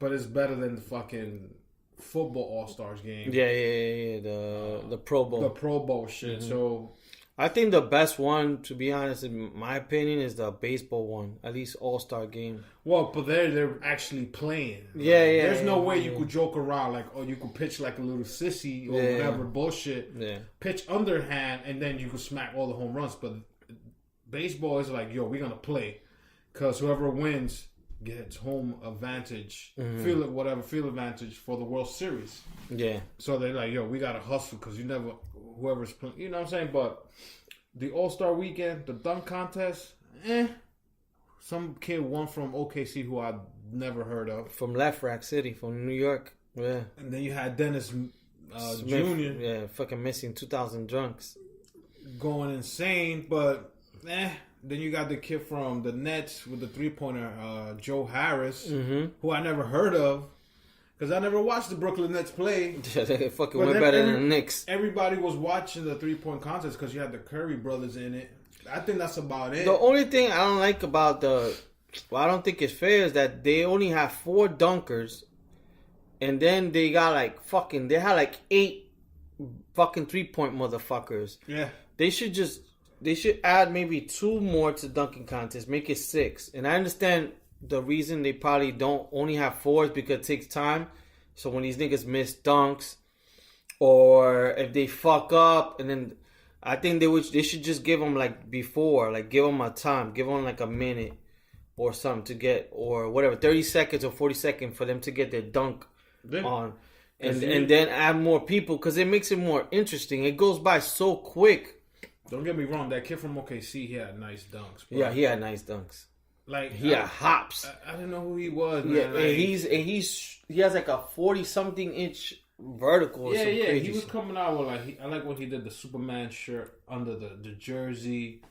But it's better than the fucking football All-Stars game. Yeah. The Pro Bowl. The Pro Bowl shit. So I think the best one, to be honest, in my opinion, is the baseball one. At least All-Star game. well, but they're actually playing. Yeah. There's no way you could joke around like, oh, you could pitch like a little sissy or whatever bullshit. Yeah. Pitch underhand and then you could smack all the home runs. But baseball is like, yo, we're gonna play, because whoever wins gets home advantage, field advantage for the World Series. Yeah. So they're like, yo, we gotta hustle because whoever's playing, you know what I'm saying? But the All-Star weekend, the dunk contest, some kid won from OKC who I'd never heard of. From Left Rack City, from New York. Yeah. And then you had Dennis Smith, Jr. Yeah, fucking missing 2,000 drunks. going insane, but then you got the kid from the Nets with the 3-pointer, Joe Harris, who I never heard of. Because I never watched the Brooklyn Nets play. Yeah, they fucking way better than the Knicks. Everybody was watching the 3-point contest because you had the Curry brothers in it. I think that's about it. The only thing I don't like about I don't think it's fair is that they only have 4 dunkers. And then they got they had 8 fucking 3-point motherfuckers. Yeah. They should add maybe 2 more to dunking contest, make it 6. And I understand the reason they probably don't only have 4 is because it takes time. So when these niggas miss dunks, or if they fuck up, and then I think they should just give them give them a time, give them a minute or something to get, or whatever, 30 seconds or 40 seconds for them to get their dunk on. And then add more people, because it makes it more interesting. It goes by so quick. Don't get me wrong, that kid from OKC, he had nice dunks. Bro. Yeah, he had nice dunks. He had hops. I didn't know who he was, man. Yeah, he has a 40-something inch vertical. Yeah. He was coming out with I like what he did, the Superman shirt under the jersey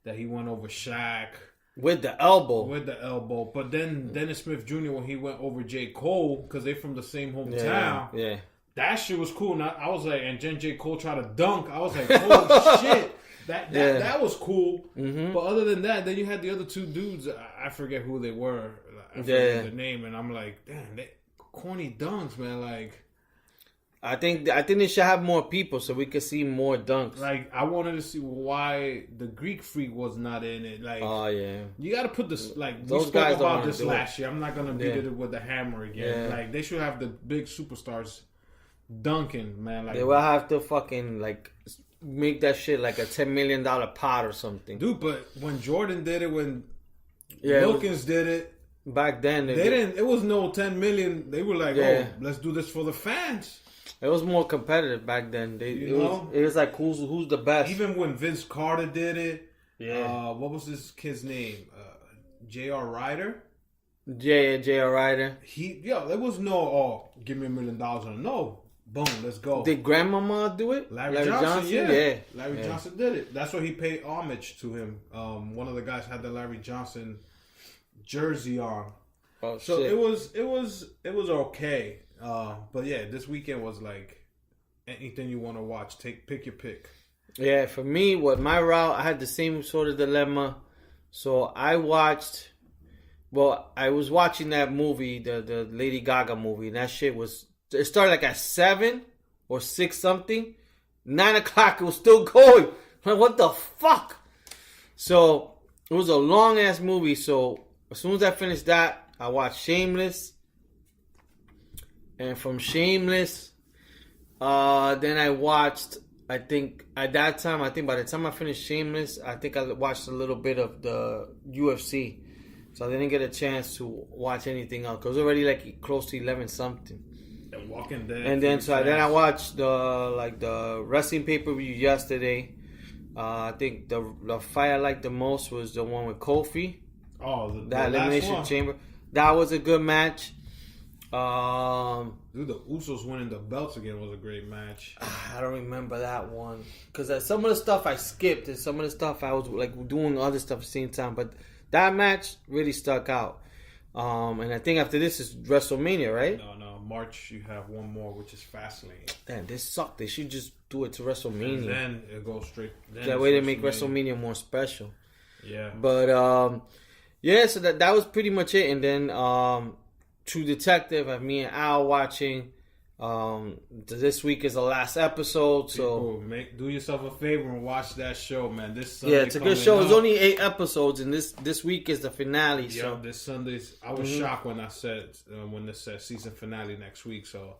that he went over Shaq. With the elbow. But then Dennis Smith Jr., when he went over J. Cole, because they're from the same hometown. Yeah. That shit was cool. And I was like, and then J. Cole tried to dunk. I was like, holy shit. That was cool. Mm-hmm. But other than that, then you had the other 2 dudes. I forget who they were. I forget their name. And I'm like, damn, they corny dunks, man. I think they should have more people so we could see more dunks. I wanted to see why the Greek Freak was not in it. Oh yeah, you got to put this. Those we spoke guys about this last year. I'm not gonna beat it with the hammer again. Yeah. They should have the big superstars dunking, man. They will have to fucking make that shit like a $10 million pot or something, dude. But when Jordan did it, when Wilkins did it back then, they didn't. It was no 10 million. They were like, oh, let's do this for the fans. It was more competitive back then. It was like who's the best. Even when Vince Carter did it. Yeah. What was this kid's name? J.R. Ryder. J.R. Ryder. There was no give me $1 million on no. Boom, let's go. Did Grandmama do it? Larry Johnson, yeah. Larry Johnson did it. That's what he paid homage to him. One of the guys had the Larry Johnson jersey on. Oh, so shit. it was okay. But yeah, this weekend was anything you want to watch. Pick your pick. Yeah, for me, my route, I had the same sort of dilemma. So I was watching that movie, the Lady Gaga movie, and that shit it started at 7 or 6 something. 9 o'clock, it was still going. I'm like, what the fuck? So it was a long ass movie. So as soon as I finished that, I watched Shameless. And from Shameless, then I watched, I think by the time I finished Shameless, I think I watched a little bit of the UFC. So I didn't get a chance to watch anything else. Because it was already close to 11 something. And Walking Dead. And then I watched the wrestling pay-per-view yesterday. I think the fight I liked the most was the one with Kofi. Oh, the Elimination Chamber. That was a good match. Dude, the Usos winning the belts again was a great match. I don't remember that one because some of the stuff I skipped and some of the stuff I was doing other stuff at the same time. But that match really stuck out. And I think after this is WrestleMania, right? No. March you have one more, which is Fastlane. Damn, this sucked. They should just do it to WrestleMania. And then it goes straight. That way they make WrestleMania more special. Yeah. But so that was pretty much it. And then True Detective. I have me and Al watching. This week is the last episode, so do yourself a favor and watch that show, man. This Sunday, yeah, it's a good show. It's only 8 episodes, and this week is the finale. Yeah, so this Sunday's. I was shocked when I said when this said season finale next week. So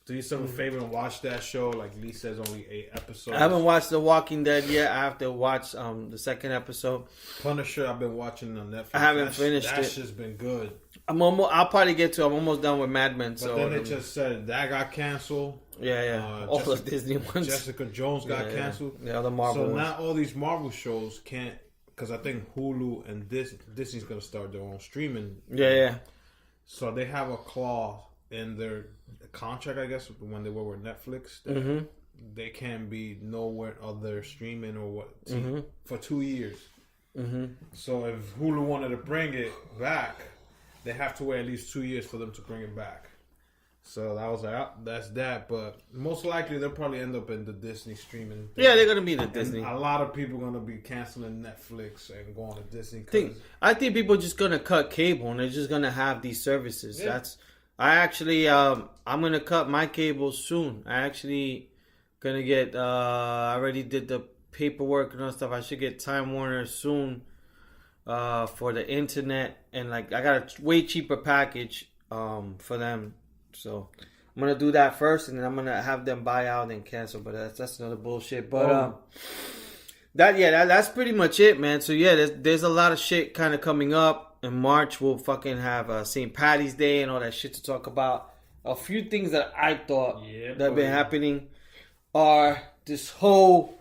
do yourself a favor and watch that show. Like Lee says, only 8 episodes. I haven't watched The Walking Dead yet. I have to watch the second episode. Punisher, I've been watching on Netflix. I haven't finished it. That's just been good. I'll probably get to. I'm almost done with Mad Men. But then it just said that got canceled. Yeah. All the Disney ones. Jessica Jones got canceled. Yeah, the Marvel ones. So now all these Marvel shows can't, because I think Hulu and Disney's gonna start their own streaming. Yeah. So they have a clause in their contract, I guess, when they were with Netflix, that they can't be nowhere other streaming or what for 2 years. So if Hulu wanted to bring it back, they have to wait at least 2 years for them to bring it back. So I was like, oh, that's that. But most likely they'll probably end up in the Disney streaming thing. Yeah, they're gonna be the Disney. And a lot of people are gonna be canceling Netflix and going to Disney. I think people are just gonna cut cable and they're just gonna have these services. Yeah. I actually I'm gonna cut my cable soon. I actually gonna get I already did the paperwork and all stuff. I should get Time Warner soon. For the internet, and like I got a way cheaper package for them, so I'm gonna do that first, and then I'm gonna have them buy out and cancel. But that's another bullshit. But that's pretty much it, man. So yeah, there's a lot of shit kind of coming up in March. We'll fucking have St. Patty's Day and all that shit to talk about. A few things that I thought that have been happening are this whole.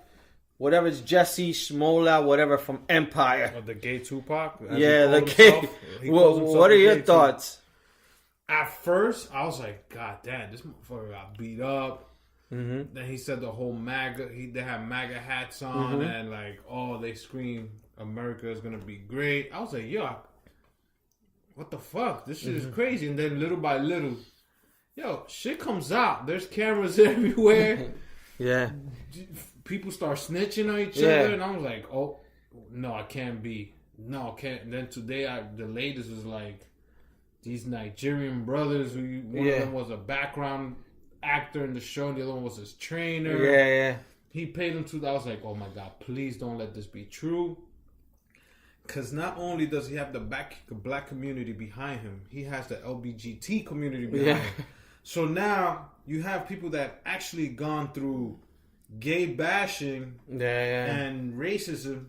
Whatever it's Jesse Smollett, whatever from Empire. The gay Tupac? Yeah, the gay. What are your thoughts? At first, I was like, God damn, this motherfucker got beat up. Then he said the whole MAGA, they have MAGA hats on and like, oh, they scream America is going to be great. I was like, yo, what the fuck? This shit is crazy. And then little by little, yo, shit comes out. There's cameras everywhere. Yeah. People start snitching on each other, and I was like, "Oh, no, I can't be. No, I can't." And then today, the latest was like these Nigerian brothers. One of them was a background actor in the show, and the other one was his trainer. Yeah. He paid him $2. I was like, "Oh my God, please don't let this be true." Because not only does he have the black community behind him, he has the LBGT community behind him. So now you have people that actually gone through gay bashing and racism,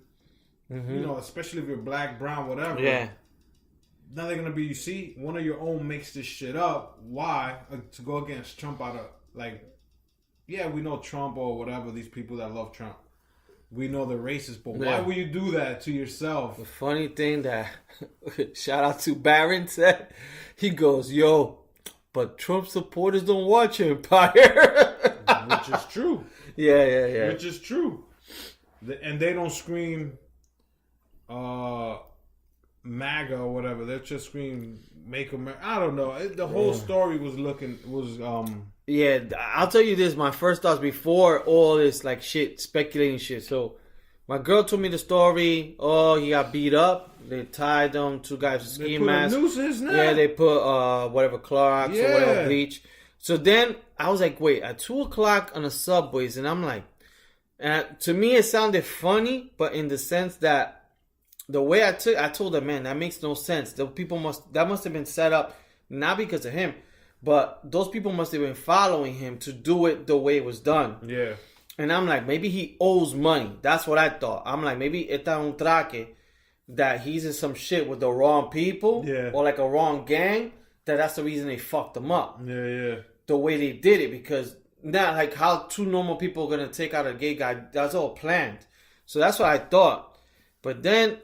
especially if you're black, brown, whatever. Yeah. Now they're gonna be, you see, one of your own makes this shit up. Why? To go against Trump out of we know Trump or whatever, these people that love Trump. We know they're racist, but why would you do that to yourself? The funny thing that shout out to Barron said, he goes, yo, but Trump supporters don't watch Empire. Which is true. Yeah. Which is true. And they don't scream MAGA or whatever. They just scream Make America. I don't know. The whole story was Yeah, I'll tell you this. My first thoughts before all this like shit, speculating shit. So my girl told me the story. Oh, he got beat up. They tied him. 2 guys with ski masks. They put a noose in his neck. Yeah, they put whatever Clorox or whatever bleach. So then I was like, wait, at 2:00 on the subways, and I'm like, to me it sounded funny, but in the sense that the way I told her, man, that makes no sense. That must have been set up not because of him, but those people must have been following him to do it the way it was done. Yeah. And I'm like, maybe he owes money. That's what I thought. I'm like, maybe está un traque that he's in some shit with the wrong people, or like a wrong gang. That's the reason they fucked him up. Yeah. The way they did it, because not like how 2 normal people are gonna take out a gay guy. That's all planned. So that's what I thought. But then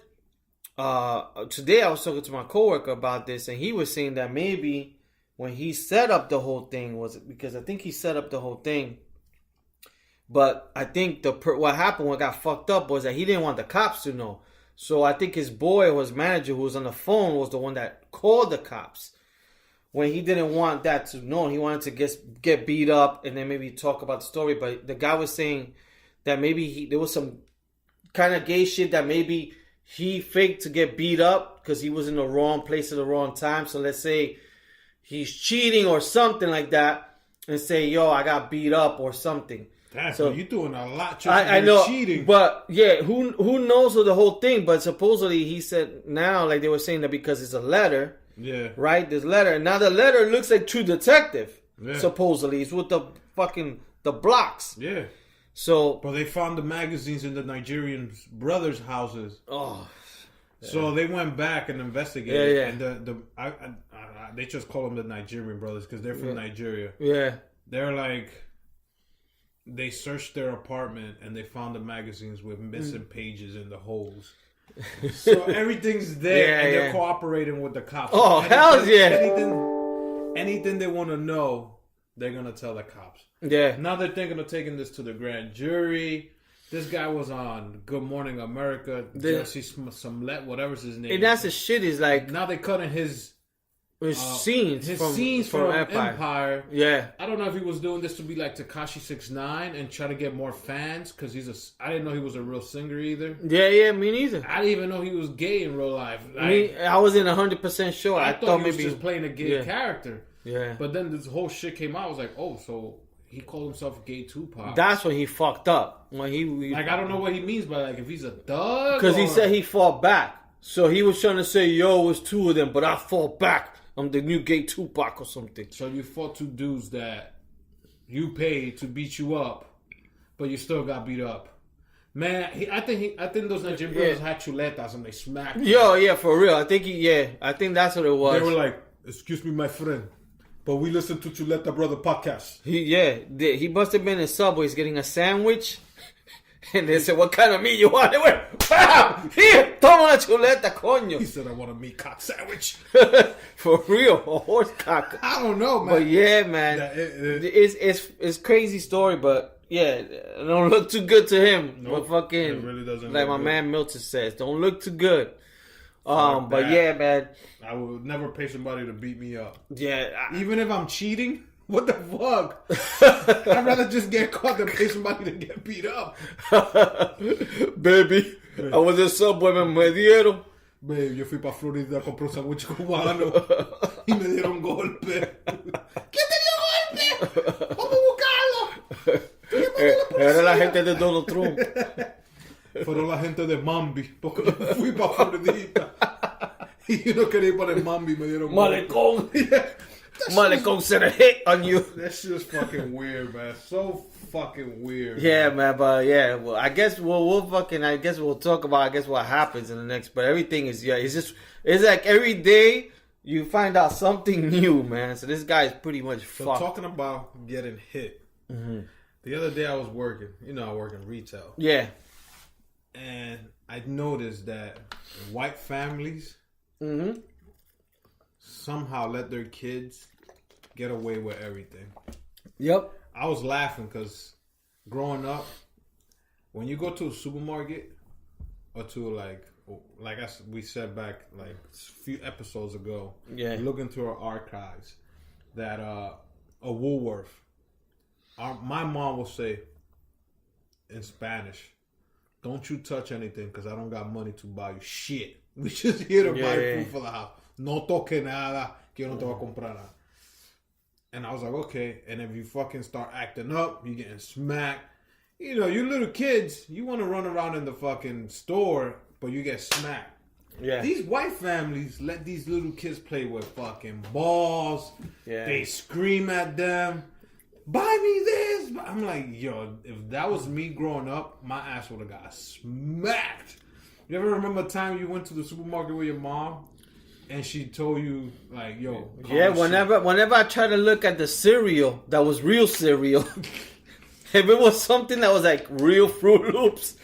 today I was talking to my coworker about this, and he was saying that maybe when he set up the whole thing was because I think he set up the whole thing. But I think what happened, what got fucked up was that he didn't want the cops to know. So I think his boy or his manager who was on the phone was the one that called the cops. When he didn't want that to know, he wanted to get beat up and then maybe talk about the story. But the guy was saying that maybe there was some kind of gay shit that maybe he faked to get beat up because he was in the wrong place at the wrong time. So let's say he's cheating or something like that, and say, "Yo, I got beat up" or something. So you're doing a lot. I know, cheating, but yeah, who knows of the whole thing? But supposedly he said now, like they were saying that because it's a letter, right? This letter, and now the letter looks like True Detective. Yeah. Supposedly, it's with the blocks. Yeah. So, but they found the magazines in the Nigerian brothers' houses. Oh. Yeah. So they went back and investigated, and they just call them the Nigerian brothers because they're from Nigeria. Yeah. They're like. They searched their apartment and they found the magazines with missing pages in the holes. So everything's there and they're cooperating with the cops. Oh, hell yeah. Anything they want to know, they're going to tell the cops. Yeah. Now they're thinking of taking this to the grand jury. This guy was on Good Morning America. Jesse Smollett, whatever's his name. And that's the shit is like... Now they're cutting his scenes from Empire. Yeah. I don't know if he was doing this to be like Tekashi 6ix9ine and try to get more fans because I didn't know he was a real singer either. Yeah, me neither. I didn't even know he was gay in real life. I wasn't 100% sure. I thought he was just playing a gay character. Yeah. But then this whole shit came out. I was like, oh, so he called himself Gay Tupac. That's when he fucked up. When he I don't know what he means by like if he's a thug. Because he said he fought back. So he was trying to say, yo, it was two of them, but I fought back. I'm the new Gay Tupac or something. So you fought two dudes that you paid to beat you up, but you still got beat up. Man, I think those Nigerian brothers had chuletas and they smacked him. Yeah, for real. I think that's what it was. They were like, excuse me, my friend, but we listen to Chuleta Brother podcast. He must have been in Subway's getting a sandwich. And they said, what kind of meat you want? They went, bam! Here, toma una chuleta, coño. He said, I want a meat cock sandwich. For real, a horse cock. I don't know, man. But yeah, man. It's crazy story, but yeah, it don't look too good to him. Nope, but fucking, it really doesn't like my good. Man Milton says, don't look too good. But yeah, man. I would never pay somebody to beat me up. Yeah. Even if I'm cheating. What the fuck? I'd rather just get caught than pay somebody to get beat up. Baby, I was in Subway, me dieron. Baby, yo fui pa' Florida a comprar un sándwich cubano y me dieron golpe. ¿Quién te dio golpe? ¡Vamos a buscarlo! Era la gente de Donald Trump. Fueron la gente de Mambi, porque yo fui pa' Floridita. Y yo no quería ir para el Mambi, me dieron Malecón. Malecón said a hit on you. That shit's fucking weird, man. So fucking weird. Yeah, man. But yeah, well, I guess we'll talk about what happens in the next. But everything is it's like every day you find out something new, man. So this guy is pretty much fucked. Talking about getting hit. Mm-hmm. The other day I was working. You know, I work in retail. Yeah. And I noticed that white families somehow let their kids get away with everything. Yep. I was laughing because growing up, when you go to a supermarket or to like we said back like a few episodes ago, looking through our archives, that a Woolworth, my mom will say in Spanish, don't you touch anything because I don't got money to buy you shit. We just here to buy food for the house. No toque nada, que yo no te voy a comprar nada. And I was like, okay. And if you fucking start acting up, you getting smacked. You know, you little kids, you want to run around in the fucking store, but you get smacked. Yeah. These white families let these little kids play with fucking balls. Yeah. They scream at them. Buy me this. I'm like, yo, if that was me growing up, my ass would have got smacked. You ever remember a time you went to the supermarket with your mom and she told you, like, yo... Yeah, whenever I try to look at the cereal that was real cereal, if it was something that was like real Fruit Loops,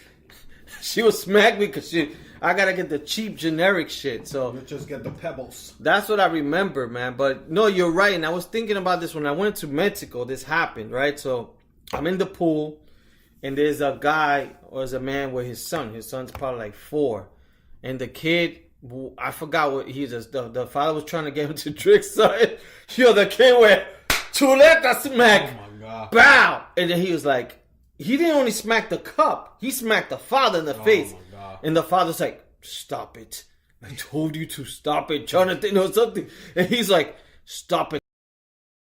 she would smack me because I gotta get the cheap generic shit. So you just get the Pebbles. That's what I remember, man. But no, you're right. And I was thinking about this when I went to Mexico. This happened, right? So I'm in the pool. And there's a guy or there's a man with his son. His son's probably like 4. And the kid, I forgot what he was. The father was trying to get him to drink something. Yo, the kid went, chuleta smack. Oh my God. Bow. And then he was like, he didn't only smack the cup. He smacked the father in the face. My God. And the father's like, stop it. I told you to stop it, Jonathan, or something. And he's like, stop it.